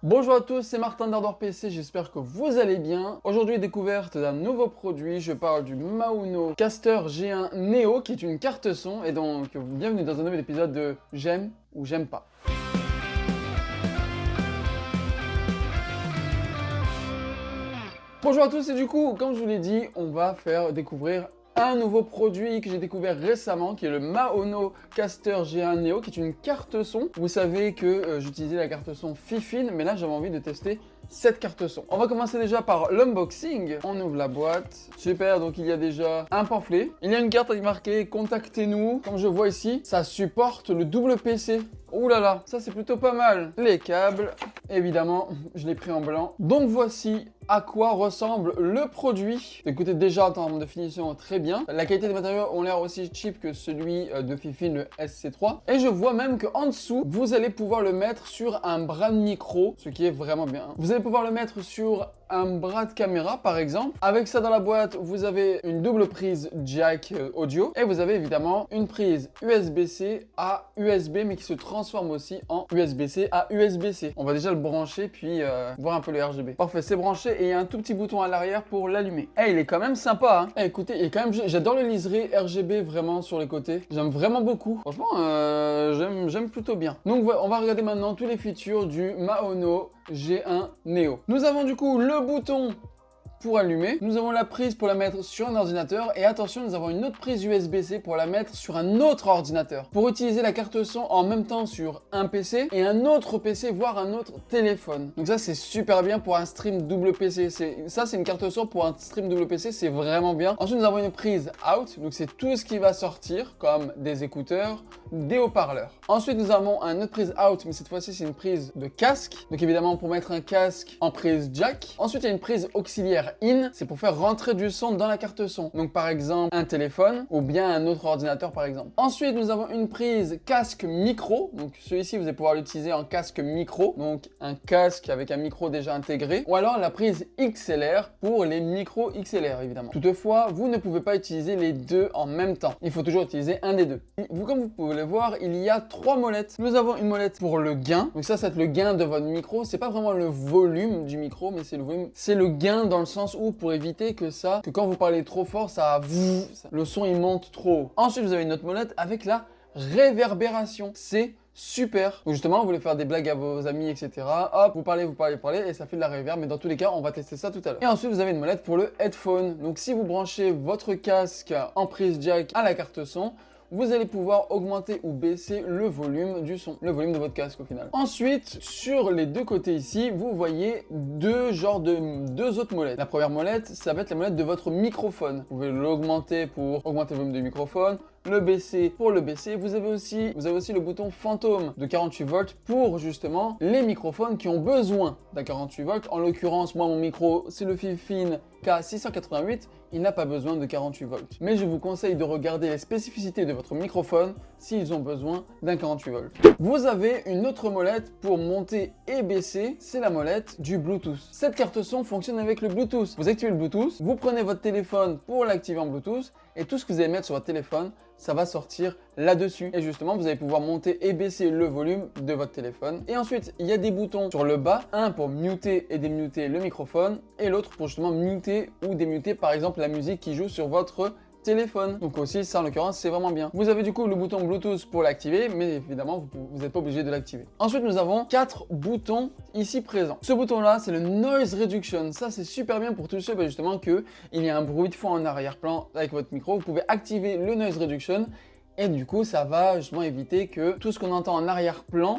Bonjour à tous, c'est Martin d'Ardor PC, j'espère que vous allez bien. Aujourd'hui, découverte d'un nouveau produit, je parle du Maono Caster G1 Neo qui est une carte son et donc bienvenue dans un nouvel épisode de J'aime ou j'aime pas. Bonjour à tous et du coup, comme je vous l'ai dit, on va faire découvrir un nouveau produit que j'ai découvert récemment qui est le Maono Caster G1 Neo qui est une carte son. Vous savez que j'utilisais la carte son Fifine mais là j'avais envie de tester cette carte son. On va commencer déjà par l'unboxing. On ouvre la boîte. Super, donc il y a déjà un pamphlet. Il y a une carte avec marqué contactez-nous. Comme je vois ici, ça supporte le double PC. Ouh là là, ça c'est plutôt pas mal. Les câbles, évidemment, je l'ai pris en blanc. Donc voici à quoi ressemble le produit. Écoutez, déjà en termes de finition, très bien. La qualité des matériaux ont l'air aussi cheap que celui de Fifine, le SC3. Et je vois même qu'en dessous, vous allez pouvoir le mettre sur un bras de micro, ce qui est vraiment bien. Vous allez pouvoir le mettre sur un bras de caméra par exemple. Avec ça dans la boîte, vous avez une double prise jack audio et vous avez évidemment une prise USB-C à USB mais qui se transforme aussi en USB-C à USB-C. On va déjà le brancher puis voir un peu le RGB. Parfait, c'est branché et il y a un tout petit bouton à l'arrière pour l'allumer. Eh, il est quand même sympa hein. Écoutez, il est quand même, j'adore le liseré RGB vraiment sur les côtés. J'aime vraiment beaucoup. Franchement, j'aime plutôt bien. Donc on va regarder maintenant tous les features du Maono G1 Neo. Nous avons du coup le bouton pour allumer. Nous avons la prise pour la mettre sur un ordinateur et attention, nous avons une autre prise USB-C pour la mettre sur un autre ordinateur. Pour utiliser la carte son en même temps sur un PC et un autre PC, voire un autre téléphone. Donc ça, c'est super bien pour un stream double PC. Ça, c'est une carte son pour un stream double PC, c'est vraiment bien. Ensuite, nous avons une prise out. Donc c'est tout ce qui va sortir comme des écouteurs, des haut-parleurs. Ensuite, nous avons une autre prise out, mais cette fois-ci, c'est une prise de casque. Donc évidemment, pour mettre un casque en prise jack. Ensuite, il y a une prise auxiliaire in, c'est pour faire rentrer du son dans la carte son. Donc par exemple un téléphone ou bien un autre ordinateur par exemple. Ensuite nous avons une prise casque micro. Donc celui-ci vous allez pouvoir l'utiliser en casque micro. Donc un casque avec un micro déjà intégré. Ou alors la prise XLR pour les micros XLR évidemment. Toutefois vous ne pouvez pas utiliser les deux en même temps. Il faut toujours utiliser un des deux. Comme vous pouvez le voir, il y a trois molettes. Nous avons une molette pour le gain. Donc ça c'est le gain de votre micro. C'est pas vraiment le volume du micro mais c'est le volume. C'est le gain dans le sens où pour éviter que quand vous parlez trop fort, le son il monte trop haut. Ensuite, vous avez une autre molette avec la réverbération. C'est super. Donc justement, vous voulez faire des blagues à vos amis, etc. Hop, vous parlez, et ça fait de la réverb. Mais dans tous les cas, on va tester ça tout à l'heure. Et ensuite, vous avez une molette pour le headphone. Donc si vous branchez votre casque en prise jack à la carte son, vous allez pouvoir augmenter ou baisser le volume du son, le volume de votre casque au final. Ensuite, sur les deux côtés ici, vous voyez deux autres molettes. La première molette, ça va être la molette de votre microphone. Vous pouvez l'augmenter pour augmenter le volume du microphone, le baisser pour le baisser. Vous avez aussi le bouton fantôme de 48 volts pour justement les microphones qui ont besoin d'un 48 volts. En l'occurrence, moi mon micro, c'est le Fifine K688. Il n'a pas besoin de 48 volts. Mais je vous conseille de regarder les spécificités de votre microphone s'ils ont besoin d'un 48 volts. Vous avez une autre molette pour monter et baisser, c'est la molette du Bluetooth. Cette carte son fonctionne avec le Bluetooth. Vous activez le Bluetooth, vous prenez votre téléphone pour l'activer en Bluetooth et tout ce que vous allez mettre sur votre téléphone, ça va sortir là-dessus. Et justement, vous allez pouvoir monter et baisser le volume de votre téléphone. Et ensuite, il y a des boutons sur le bas, un pour muter et démuter le microphone et l'autre pour justement muter ou démuter par exemple la musique qui joue sur votre téléphone. Donc aussi, ça en l'occurrence, c'est vraiment bien. Vous avez du coup le bouton Bluetooth pour l'activer, mais évidemment, vous n'êtes pas obligé de l'activer. Ensuite, nous avons 4 boutons ici présents. Ce bouton-là, c'est le Noise Reduction. Ça, c'est super bien pour toucher justement qu'il y a un bruit de fond en arrière-plan avec votre micro. Vous pouvez activer le Noise Reduction. Et du coup, ça va justement éviter que tout ce qu'on entend en arrière-plan,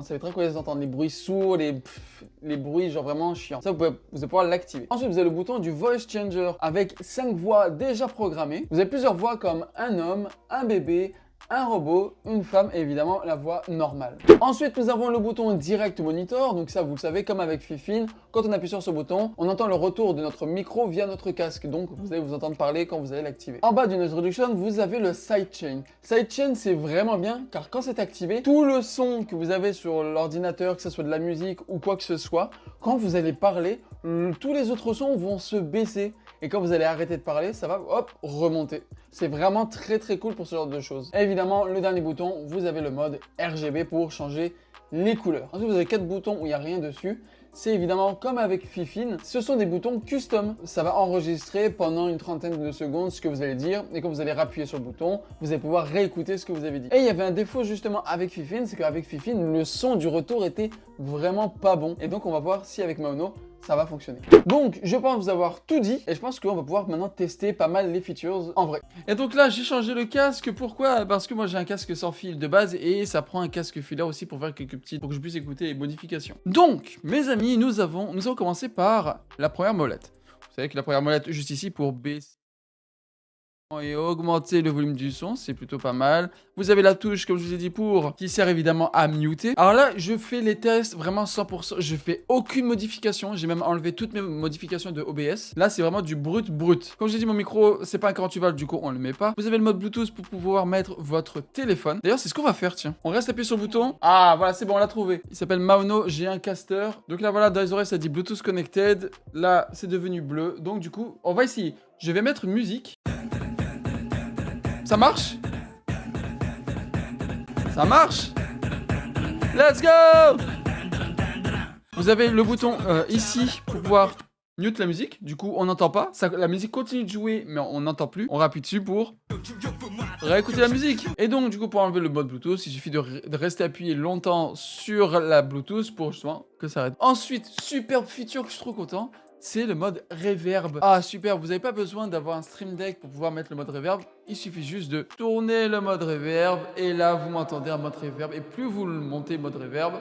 ça évitera qu'on les entende, les bruits sourds, les bruits genre vraiment chiants. Ça, vous allez pouvoir l'activer. Ensuite, vous avez le bouton du Voice Changer avec 5 voix déjà programmées. Vous avez plusieurs voix comme un homme, un bébé, un robot, une femme et évidemment la voix normale. Ensuite, nous avons le bouton Direct Monitor. Donc ça, vous le savez, comme avec Fifine, quand on appuie sur ce bouton, on entend le retour de notre micro via notre casque. Donc vous allez vous entendre parler quand vous allez l'activer. En bas du Noise Reduction, vous avez le Sidechain. Sidechain, c'est vraiment bien car quand c'est activé, tout le son que vous avez sur l'ordinateur, que ce soit de la musique ou quoi que ce soit, quand vous allez parler, tous les autres sons vont se baisser et quand vous allez arrêter de parler, ça va hop remonter. C'est vraiment très très cool pour ce genre de choses. Et évidemment, le dernier bouton, vous avez le mode RGB pour changer les couleurs. Ensuite, vous avez 4 boutons où il n'y a rien dessus. C'est évidemment comme avec Fifine, ce sont des boutons custom. Ça va enregistrer pendant une trentaine de secondes ce que vous allez dire et quand vous allez appuyer sur le bouton, vous allez pouvoir réécouter ce que vous avez dit. Et il y avait un défaut justement avec Fifine, c'est qu'avec Fifine, le son du retour était vraiment pas bon. Et donc on va voir si avec Maono, ça va fonctionner. Donc, je pense vous avoir tout dit et je pense qu'on va pouvoir maintenant tester pas mal les features en vrai. Et donc là, j'ai changé le casque. Pourquoi? Parce que moi, j'ai un casque sans fil de base et ça prend un casque filaire aussi pour faire quelques petites, pour que je puisse écouter les modifications. Donc, mes amis, nous allons commencer par la première molette. Vous savez que la première molette, juste ici, pour baisser et augmenter le volume du son, c'est plutôt pas mal. Vous avez la touche, comme je vous ai dit, qui sert évidemment à muter. Alors là, je fais les tests vraiment 100%. Je fais aucune modification. J'ai même enlevé toutes mes modifications de OBS. Là, c'est vraiment du brut. Comme je l'ai dit, mon micro, c'est pas un 48 volts, du coup, on le met pas. Vous avez le mode Bluetooth pour pouvoir mettre votre téléphone. D'ailleurs, c'est ce qu'on va faire, tiens. On reste appuyé sur le bouton. Ah, voilà, c'est bon, on l'a trouvé. Il s'appelle Maono G1 Caster. Donc là, voilà, dans les oreilles, ça dit Bluetooth Connected. Là, c'est devenu bleu. Donc, du coup, on va essayer. Je vais mettre musique. Ça marche? Ça marche? Let's go! Vous avez le bouton ici pour pouvoir mute la musique. Du coup, on n'entend pas. La musique continue de jouer, mais on n'entend plus. On rappuie dessus pour réécouter la musique. Et donc, du coup, pour enlever le mode Bluetooth, il suffit de rester appuyé longtemps sur la Bluetooth pour justement que ça arrête. Ensuite, superbe feature que je suis trop content. C'est le mode reverb. Ah super, vous n'avez pas besoin d'avoir un Stream Deck pour pouvoir mettre le mode reverb. Il suffit juste de tourner le mode reverb et là vous m'entendez en mode reverb. Et plus vous le montez mode reverb,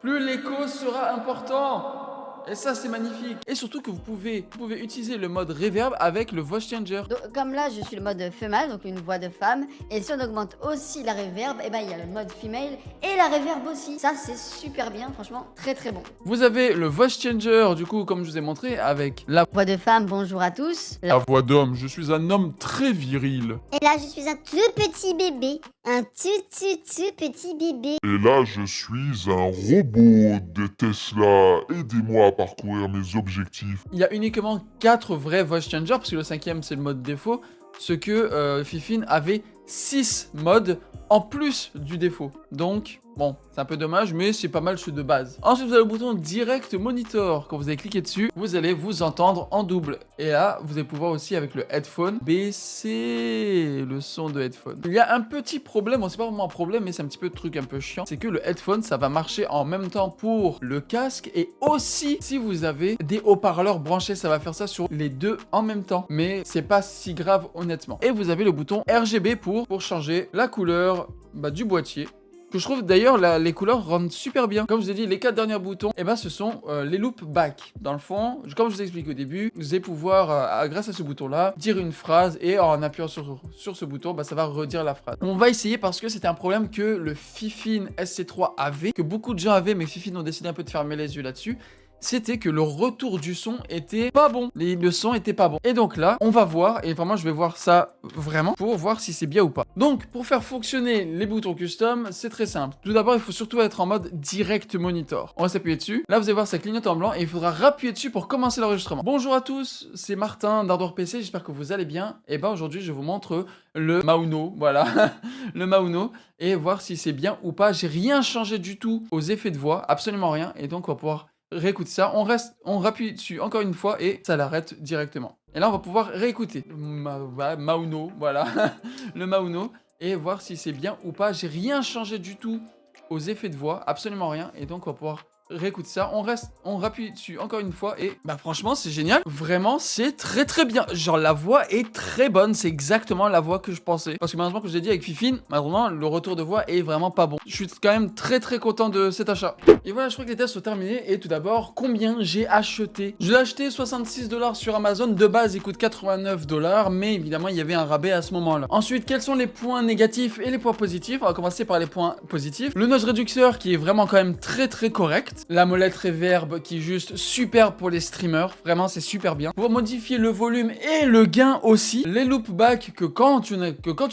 plus l'écho sera important. Et ça c'est magnifique. Et surtout que vous pouvez utiliser le mode reverb avec le voice changer. Donc, comme là je suis le mode female, donc une voix de femme. Et si on augmente aussi la reverb, et ben il y a le mode female et la reverb aussi. Ça c'est super bien, franchement très très bon. Vous avez le voice changer du coup comme je vous ai montré avec la Voix de femme, bonjour à tous. La voix d'homme, je suis un homme très viril. Et là, je suis un tout petit bébé. Un tout petit bébé. Et là, je suis un robot de Tesla. Aidez-moi à parcourir mes objectifs. Il y a uniquement 4 vrais voice changers, parce que le 5e c'est le mode défaut, ce que Fifine avait 6 modes en plus du défaut. Donc, bon, c'est un peu dommage, mais c'est pas mal ceux de base. Ensuite, vous avez le bouton Direct Monitor. Quand vous allez cliquer dessus, vous allez vous entendre en double. Et là, vous allez pouvoir aussi, avec le headphone, baisser le son de headphone. Il y a un petit problème, bon, c'est pas vraiment un problème, mais c'est un petit peu de truc un peu chiant. C'est que le headphone, ça va marcher en même temps pour le casque et aussi si vous avez des haut-parleurs branchés, ça va faire ça sur les deux en même temps. Mais c'est pas si grave, honnêtement. Et vous avez le bouton RGB pour changer la couleur du boîtier. Que je trouve d'ailleurs les couleurs rendent super bien. Comme je vous ai dit, les 4 derniers boutons, ce sont les loop back. Dans le fond, comme je vous ai expliqué au début, vous allez pouvoir, grâce à ce bouton-là, dire une phrase et en appuyant sur ce bouton, ça va redire la phrase. On va essayer parce que c'était un problème que le Fifine SC3 avait, que beaucoup de gens avaient, mais Fifine ont décidé un peu de fermer les yeux là-dessus. C'était que le retour du son était pas bon. Le son était pas bon. Et donc là, on va voir, et vraiment je vais voir ça vraiment, pour voir si c'est bien ou pas. Donc, pour faire fonctionner les boutons custom, c'est très simple. Tout d'abord, il faut surtout être en mode Direct Monitor. On va s'appuyer dessus. Là, vous allez voir, ça clignote en blanc, et il faudra rappuyer dessus pour commencer l'enregistrement. Bonjour à tous, c'est Martin d'Ardor PC, j'espère que vous allez bien. Et aujourd'hui, je vous montre le Maono, voilà, le Maono, et voir si c'est bien ou pas. J'ai rien changé du tout aux effets de voix, absolument rien, et donc on va pouvoir réécoute ça, on rappuie dessus encore une fois et ça l'arrête directement. Et là on va pouvoir réécouter Maono, voilà, le Maono, et voir si c'est bien ou pas. J'ai rien changé du tout aux effets de voix, absolument rien, et donc on va pouvoir réécoute ça, on rappuie dessus encore une fois et franchement c'est génial, vraiment c'est très très bien, genre la voix est très bonne, c'est exactement la voix que je pensais, parce que malheureusement comme je l'ai dit avec Fifine, malheureusement le retour de voix est vraiment pas bon. Je suis quand même très très content de cet achat. Et voilà, je crois que les tests sont terminés et tout d'abord, combien j'ai acheté? Je l'ai acheté 66 $ sur Amazon, de base il coûte 89 $, mais évidemment il y avait un rabais à ce moment-là. Ensuite, quels sont les points négatifs et les points positifs? On va commencer par les points positifs. Le noise réducteur qui est vraiment quand même très très correct. Effect, la molette reverb qui est juste super pour les streamers, vraiment c'est super bien. Pour modifier le volume et le gain aussi, les loopbacks que quand tu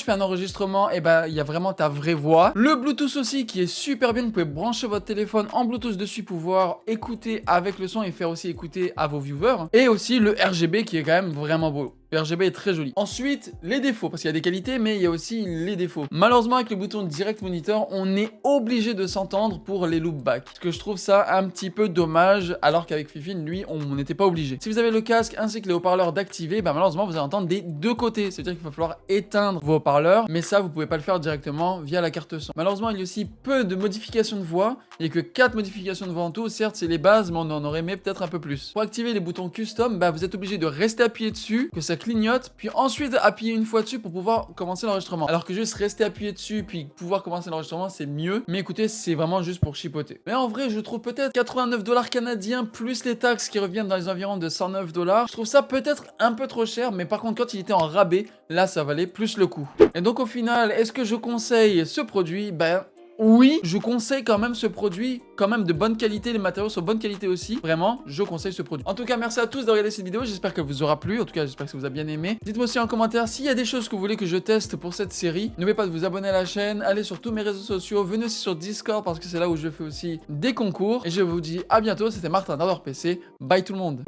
fais un enregistrement, et ben il y a vraiment ta vraie voix. Le Bluetooth aussi qui est super bien, vous pouvez brancher votre téléphone en Bluetooth dessus pour pouvoir écouter avec le son et faire aussi écouter à vos viewers. Et aussi le RGB qui est quand même vraiment beau. Le RGB est très joli. Ensuite, les défauts, parce qu'il y a des qualités, mais il y a aussi les défauts. Malheureusement, avec le bouton Direct Monitor, on est obligé de s'entendre pour les loopbacks. Parce que je trouve ça un petit peu dommage, alors qu'avec Fifine, lui, on n'était pas obligé. Si vous avez le casque ainsi que les haut-parleurs d'activer, bah malheureusement, vous allez entendre des deux côtés. C'est-à-dire qu'il va falloir éteindre vos haut-parleurs, mais ça, vous pouvez pas le faire directement via la carte son. Malheureusement, il y a aussi peu de modifications de voix. Il n'y a que 4 modifications de voix en tout. Certes, c'est les bases, mais on en aurait aimé peut-être un peu plus. Pour activer les boutons custom, bah vous êtes obligé de rester appuyé dessus, que ça clignote, puis ensuite appuyer une fois dessus pour pouvoir commencer l'enregistrement. Alors que juste rester appuyé dessus, puis pouvoir commencer l'enregistrement, c'est mieux. Mais écoutez, c'est vraiment juste pour chipoter. Mais en vrai, je trouve peut-être 89 $ canadiens plus les taxes qui reviennent dans les environs de 109 $. Je trouve ça peut-être un peu trop cher, mais par contre, quand il était en rabais, là, ça valait plus le coup. Et donc au final, est-ce que je conseille ce produit? Ben oui, je conseille quand même ce produit, quand même de bonne qualité, les matériaux sont de bonne qualité aussi. Vraiment, je conseille ce produit. En tout cas, merci à tous d'avoir regardé cette vidéo, j'espère qu'elle vous aura plu. En tout cas, j'espère que ça vous a bien aimé. Dites-moi aussi en commentaire s'il y a des choses que vous voulez que je teste pour cette série. N'oubliez pas de vous abonner à la chaîne, allez sur tous mes réseaux sociaux, venez aussi sur Discord parce que c'est là où je fais aussi des concours. Et je vous dis à bientôt, c'était Martin d'Ardor PC. Bye tout le monde.